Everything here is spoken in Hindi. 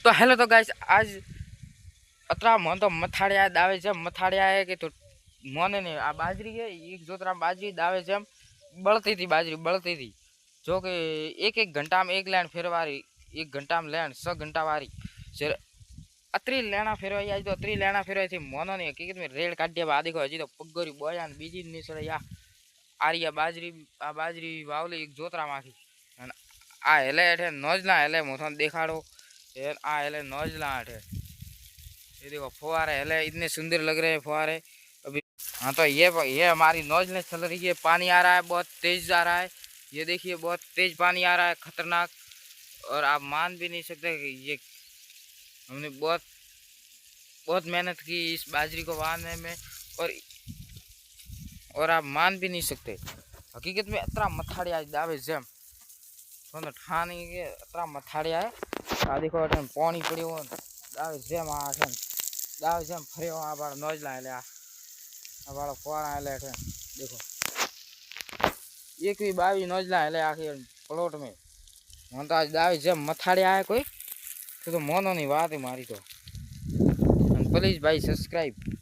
तो हेलो तो गाइस आज अतरा मन तो मथाड़िया दावे છે मथाड़िया है कि तो मोने ने आ बाजरी है एक जोतरा बाजरी दावे છે बळती थी बाजरी बळती थी जो कि एक एक घंटा में एक लाइन फेरवारी एक घंटा में लाइन 6 घंटा वारी अतरी लेना फेरवाई आज तो अतरी लेना फेरवाई थी मोनो ने हकीकत में रेड काढ्या बाद देखो हजी तो पगोरी बोया ने बीजी नहीं सड़े या आरिया बाजरी आ बाजरी वावली एक जोतरा माखी अन आ हेले हेठे नोजला हेले मोथो देखाड़ो आ हेले नोजला हेठे ये देखो फुहारे हेले इतने सुंदर लग रहे हैं फुहारे अभी। हाँ तो ये हमारी नोजलें चल रही है, पानी आ रहा है बहुत तेज आ रहा है, ये देखिए बहुत तेज पानी आ रहा है खतरनाक। और आप मान भी नहीं सकते कि ये हमने बहुत बहुत मेहनत की इस बाजरी को बांधने में और आप मान भी नहीं सकते हकीकत में अतरा मथाड़िया दावे जेम तो ठानी के अतरा मथाड़िया है। आ देखो पानी पड़ो दावे जेम आ दावे जेम फरे आ बार नोजला हेले आ बार फुहारा हेले देखो एक भी बावी नोजला हेले आखिर प्लॉट में मन तो आज दावे जेम मथाड़िया है कोई तो मोनो नहीं बात है मारी तो प्लीज भाई सब्सक्राइब।